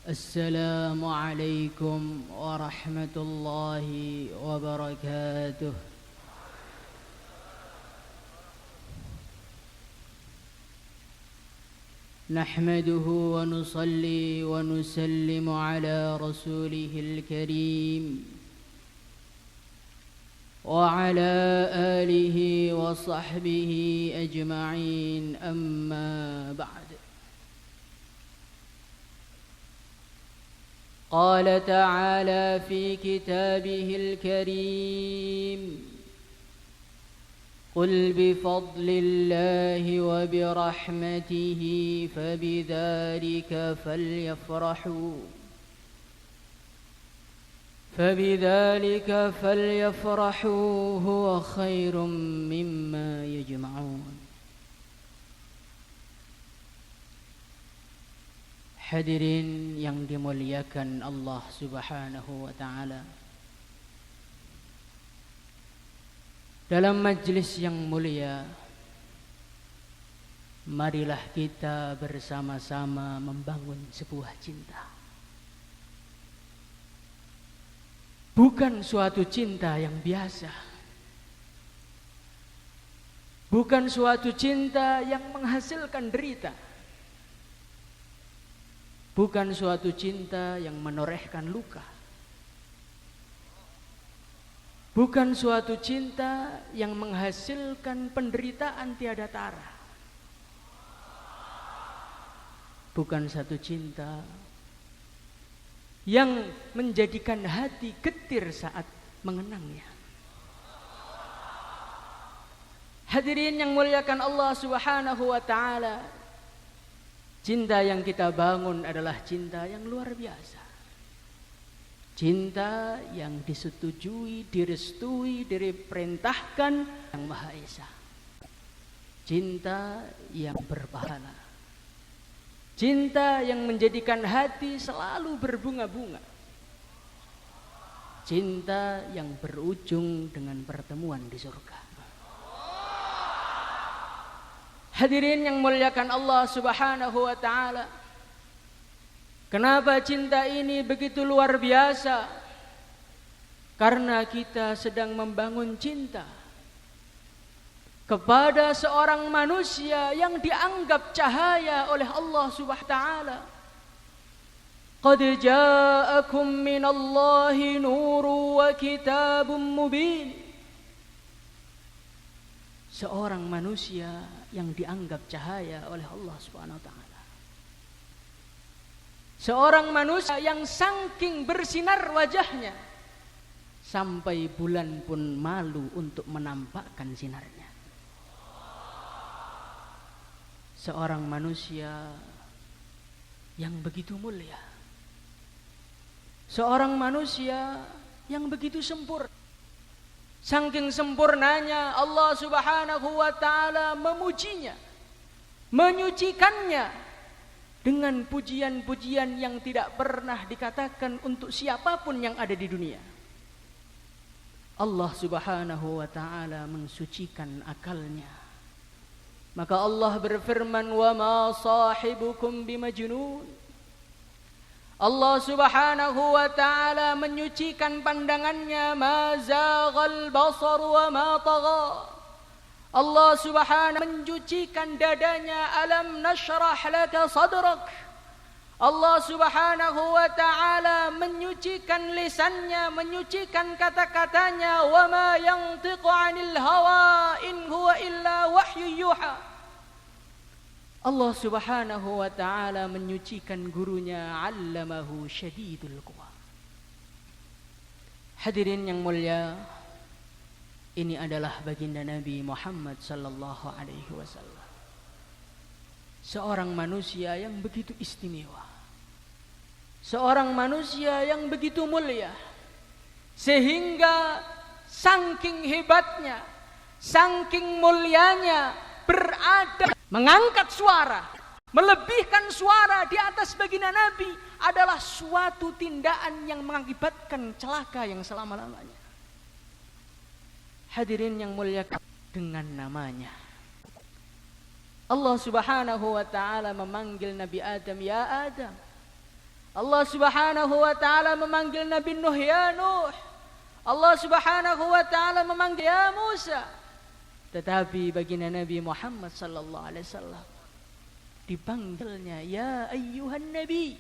السلام عليكم ورحمة الله وبركاته. نحمده ونصلي ونسلم على رسوله الكريم وعلى آله وصحبه أجمعين، أما بعد. قال تعالى في كتابه الكريم: قل بفضل الله وبرحمته فبذلك فليفرحوا هو خير مما يجمعون. Hadirin yang dimuliakan Allah Subhanahu wa ta'ala, dalam majlis yang mulia, marilah kita bersama-sama membangun sebuah cinta. Bukan suatu cinta yang biasa, bukan suatu cinta yang menghasilkan derita, bukan suatu cinta yang menorehkan luka, bukan suatu cinta yang menghasilkan penderitaan tiada tara, bukan satu cinta yang menjadikan hati getir saat mengenangnya. Hadirin yang muliakan Allah Subhanahu wa ta'ala, cinta yang kita bangun adalah cinta yang luar biasa. Cinta yang disetujui, direstui, diperintahkan Yang Maha Esa. Cinta yang berpahala. Cinta yang menjadikan hati selalu berbunga-bunga. Cinta yang berujung dengan pertemuan di surga. Hadirin yang muliakan Allah Subhanahu wa ta'ala, kenapa cinta ini begitu luar biasa? Karena kita sedang membangun cinta kepada seorang manusia yang dianggap cahaya oleh Allah Subhanahu wa ta'ala. Qad ja'akum minallahi nurun wa kitabun mubin. Seorang manusia yang dianggap cahaya oleh Allah Subhanahu wa ta'ala. Seorang manusia yang saking bersinar wajahnya sampai bulan pun malu untuk menampakkan sinarnya. Seorang manusia yang begitu mulia. Seorang manusia yang begitu sempurna. Saking sempurnanya Allah Subhanahu wa ta'ala memujinya, menyucikannya dengan pujian-pujian yang tidak pernah dikatakan untuk siapapun yang ada di dunia. Allah Subhanahu wa ta'ala mensucikan akalnya. Maka Allah berfirman, "Wa ma sahibukum bimajnun." Allah Subhanahu wa ta'ala menyucikan pandangannya, ma zaghal basar wa ma tagha. Allah Subhanahu menyucikan dadanya, alam nashrah laka sadrak. Allah Subhanahu wa ta'ala menyucikan lisannya, menyucikan kata-katanya, wa ma yantiqu 'anil hawa in huwa illa wahyu yuha. Allah Subhanahu wa ta'ala menyucikan gurunya, 'allamahu syadidul quwa. Hadirin yang mulia, ini adalah baginda Nabi Muhammad sallallahu alaihi wasallam. Seorang manusia yang begitu istimewa. Seorang manusia yang begitu mulia. Sehingga saking hebatnya, saking mulianya, berada mengangkat suara, melebihkan suara di atas baginda Nabi adalah suatu tindakan yang mengakibatkan celaka yang selama-lamanya. Hadirin yang mulia, dengan namanya Allah Subhanahu wa ta'ala memanggil Nabi Adam, ya Adam, Allah Subhanahu wa taala memanggil Nabi Nuh, ya Nuh. Allah Subhanahu wa taala memanggil ya Musa. Tetapi baginda Nabi Muhammad sallallahu alaihi wasallam dipanggilnya ya ayyuhan nabi,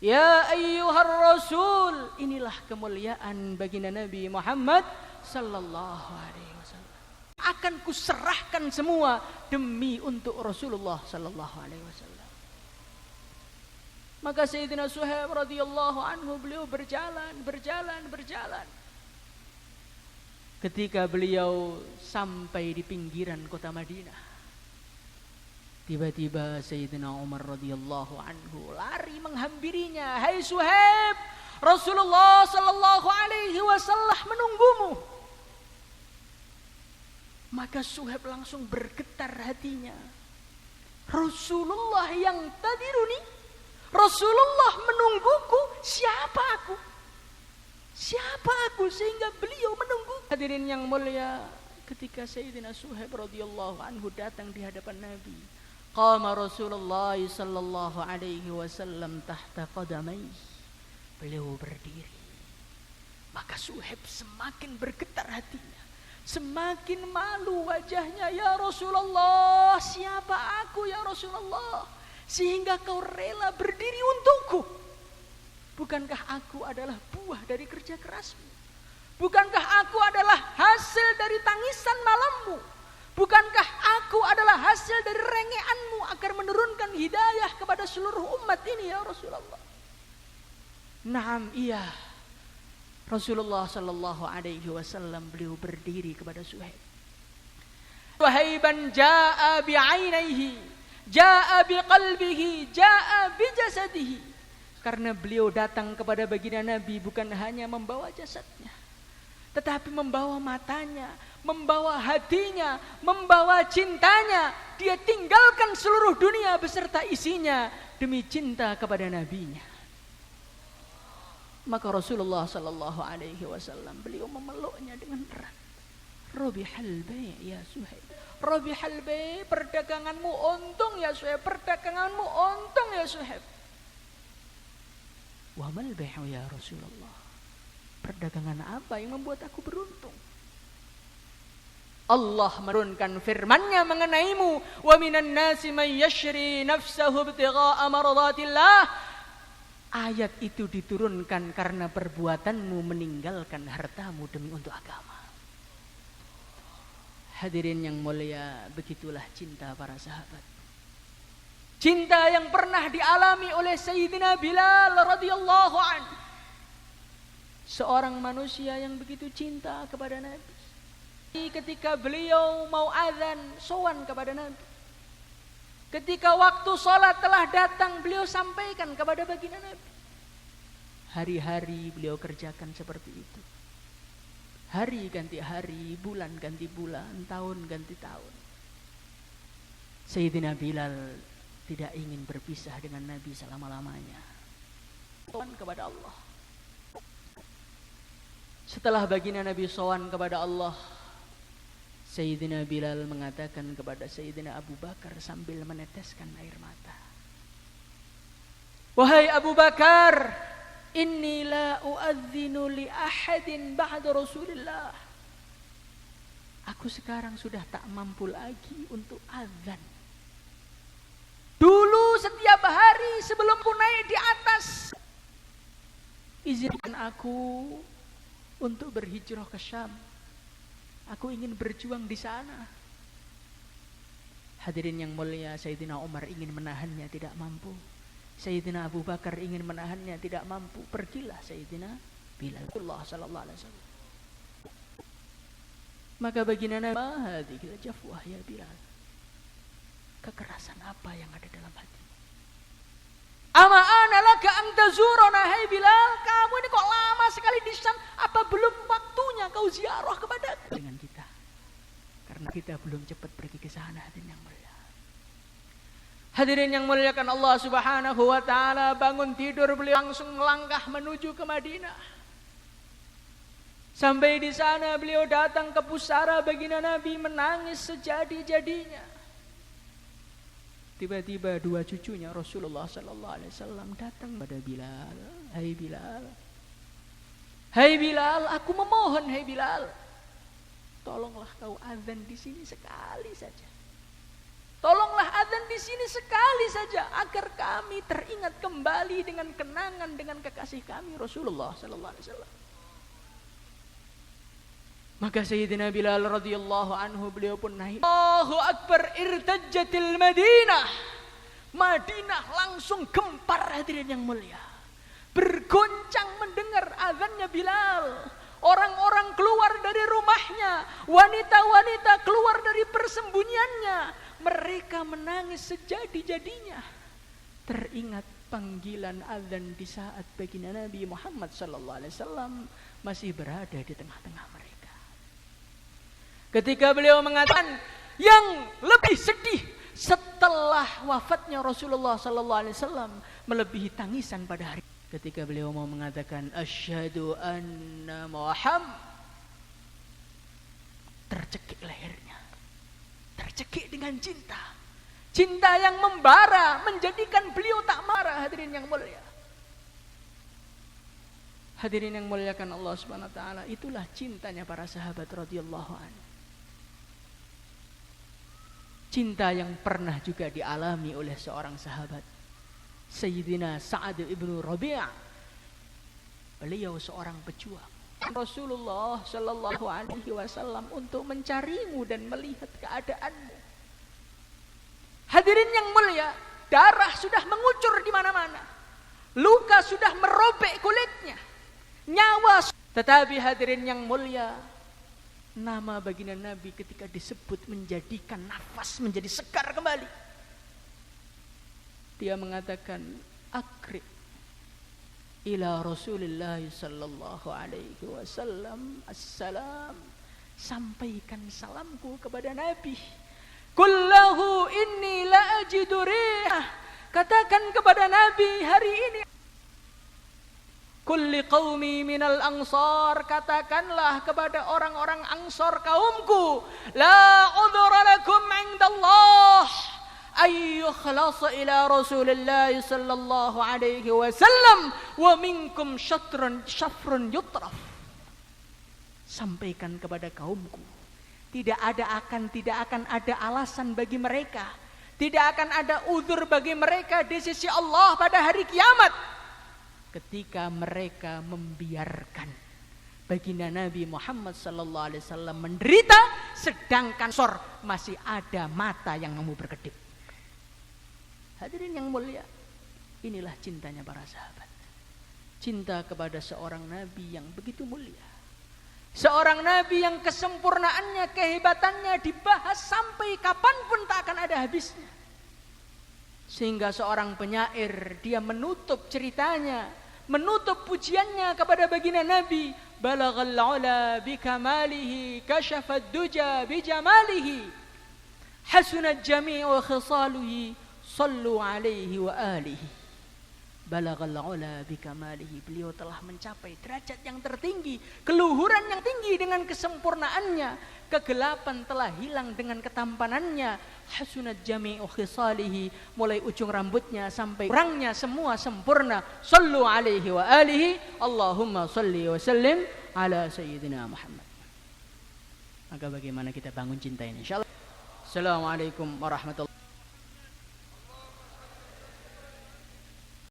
ya ayyuhar rasul. Inilah kemuliaan baginda Nabi Muhammad sallallahu alaihi wasallam. Akan kuserahkan semua demi untuk Rasulullah sallallahu alaihi wasallam. Maka Sayyidina Suhaib radhiyallahu anhu beliau berjalan. Ketika beliau sampai di pinggiran kota Madinah, tiba-tiba Sayyidina Umar radhiyallahu anhu lari menghampirinya. Hai Suhaib, Rasulullah sallallahu alaihi wasallam menunggumu. Maka Suhaib langsung bergetar hatinya. Rasulullah yang tadiruni, Rasulullah menungguku, siapa aku? Siapa aku sehingga beliau menunggu? Hadirin yang mulia, ketika Sayyidina Suhaib radhiyallahu anhu datang di hadapan Nabi, qama Rasulullah sallallahu alaihi wasallam tahta qadamai. Beliau berdiri. Maka Suhaib semakin bergetar hatinya, semakin malu wajahnya. Ya Rasulullah, siapa aku ya Rasulullah sehingga kau rela berdiri untukku? Bukankah aku adalah buah dari kerja kerasmu? Bukankah aku adalah hasil dari tangisan malammu? Bukankah aku adalah hasil dari rengeanmu agar menurunkan hidayah kepada seluruh umat ini ya Rasulullah? Naam, iya. Rasulullah sallallahu alaihi wasallam beliau berdiri kepada Suhaib. Suhaiban jaa bi'ainaihi, jaa biqalbihi, jaa bijasadihi. Karena beliau datang kepada baginda Nabi bukan hanya membawa jasadnya, tetapi membawa matanya, membawa hatinya, membawa cintanya. Dia tinggalkan seluruh dunia beserta isinya demi cinta kepada nabinya. Maka Rasulullah sallallahu alaihi wasallam beliau memeluknya dengan erat. Rabihal bai' ya Suhaib. Rabihal bai', perdaganganmu untung ya Suhaib, perdaganganmu untung ya Suhaib. Wa mal bai'u ya Rasulullah. Perdagangan apa yang membuat aku beruntung? Allah menurunkan firman-Nya mengenaimu, wa minan nasi may yashri nafsahu ibtigha'a maradatillah. Ayat itu diturunkan karena perbuatanmu meninggalkan hartamu demi untuk agama. Hadirin yang mulia, begitulah cinta para sahabat. Cinta yang pernah dialami oleh Sayyidina Bilal radhiyallahu anhu. Seorang manusia yang begitu cinta kepada Nabi. Ketika beliau mau azan, sowan kepada Nabi. Ketika waktu sholat telah datang, beliau sampaikan kepada baginda Nabi. Hari-hari beliau kerjakan seperti itu. Hari ganti hari, bulan ganti bulan, tahun ganti tahun. Sayyidina Bilal tidak ingin berpisah dengan Nabi selama-lamanya. Sowan kepada Allah. Setelah baginda Nabi sowan kepada Allah, Sayyidina Bilal mengatakan kepada Sayyidina Abu Bakar sambil meneteskan air mata. Wahai Abu Bakar, inni la uadzinu li ahadin ba'da Rasulillah. Aku sekarang sudah tak mampu lagi untuk azan. Dulu setiap hari sebelum ku naik di atas, izinkan aku untuk berhijrah ke Syam. Aku ingin berjuang di sana. Hadirin yang mulia, Sayyidina Umar ingin menahannya, tidak mampu. Sayyidina Abu Bakar ingin menahannya, tidak mampu. Pergilah Sayyidina Bilal sallallahu alaihi wasallam. Maka baginda Nabi, "Hadhil jafwah ya Bilal." Kekerasan apa yang ada dalam hati? Ama ana laka an tazurana, hai Bilal, kamu ini kok lama sekali di Syam, apa belum waktunya kau ziarah kepadaku? Dengan kita, karena kita belum cepat pergi ke sana. Hadirin yang mulia, hadirin yang muliakan Allah Subhanahu wa taala, bangun tidur beliau langsung melangkah menuju ke Madinah. Sampai di sana beliau datang ke pusara baginda Nabi, menangis sejadi-jadinya. Tiba-tiba dua cucunya Rasulullah sallallahu alaihi wasallam datang pada Bilal. Hai Bilal. Hai Bilal, aku memohon hai Bilal. Tolonglah kau azan di sini sekali saja. Tolonglah azan di sini sekali saja agar kami teringat kembali dengan kenangan dengan kekasih kami Rasulullah sallallahu alaihi wasallam. Maka Sayyidina Bilal radhiyallahu anhu beliau pun naik. Allahu Akbar, irtajjatil Madinah. Madinah langsung gempar hadirin yang mulia. Bergoncang mendengar azannya Bilal. Orang-orang keluar dari rumahnya, wanita-wanita keluar dari persembunyiannya. Mereka menangis sejadi-jadinya. Teringat panggilan azan di saat baginda Nabi Muhammad sallallahu alaihi wasallam masih berada di tengah-tengah mereka. Ketika beliau mengatakan yang lebih sedih setelah wafatnya Rasulullah sallallahu alaihi wasallam melebihi tangisan pada hari ketika beliau mau mengatakan asyhadu anna Muhammad, tercekik lehernya, tercekik dengan cinta, cinta yang membara menjadikan beliau tak marah. Hadirin yang mulia, hadirin yang muliakan Allah Subhanahu wa taala, itulah cintanya para sahabat radhiyallahu anhu. Cinta yang pernah juga dialami oleh seorang sahabat, Sayyidina Sa'ad ibn Rabi'. Beliau seorang pejuang Rasulullah sallallahu alaihi wasallam untuk mencarimu dan melihat keadaanmu. Hadirin yang mulia, darah sudah mengucur di mana-mana. Luka sudah merobek kulitnya. Nyawa. Tetapi hadirin yang mulia, nama baginda Nabi ketika disebut menjadikan nafas menjadi segar kembali. Dia mengatakan akri ila Rasulillah sallallahu alaihi wasallam assalam, sampaikan salamku kepada Nabi. Kullahu inni la ajidu rih, katakan kepada Nabi hari ini. Kulli qaumi minal ansar, katakanlah kepada orang-orang ansar kaumku, la udhra lakum indallah ay yukhlasa ila Rasulillah sallallahu alaihi wasallam wa minkum syafrun yutraf. Sampaikan kepada kaumku, tidak akan ada alasan bagi mereka, tidak akan ada uzur bagi mereka di sisi Allah pada hari kiamat ketika mereka membiarkan baginda Nabi Muhammad sallallahu alaihi wasallam menderita sedangkan sor masih ada mata yang mau berkedip. Hadirin yang mulia, inilah cintanya para sahabat. Cinta kepada seorang nabi yang begitu mulia. Seorang nabi yang kesempurnaannya, kehebatannya dibahas sampai kapanpun tak akan ada habisnya. Sehingga seorang penyair dia menutup ceritanya, menutup pujiannya kepada baginda Nabi, balaghal ula bikamalihi kashafad duja bijamalihi hasunat jami'u khisaluhi sallu alaihi wa alihi. Balaghal ula bikamalihi, beliau telah mencapai derajat yang tertinggi, keluhuran yang tinggi dengan kesempurnaannya, kegelapan telah hilang dengan ketampanannya. Hasunat jami'u khisalihi, mulai ujung rambutnya sampai kurangnya semua sempurna. Sallu alaihi wa alihi, Allahumma salli wa sallim ala sayyidina Muhammad. Maka bagaimana kita bangun cinta ini insyaallah. Assalamualaikum warahmatullahi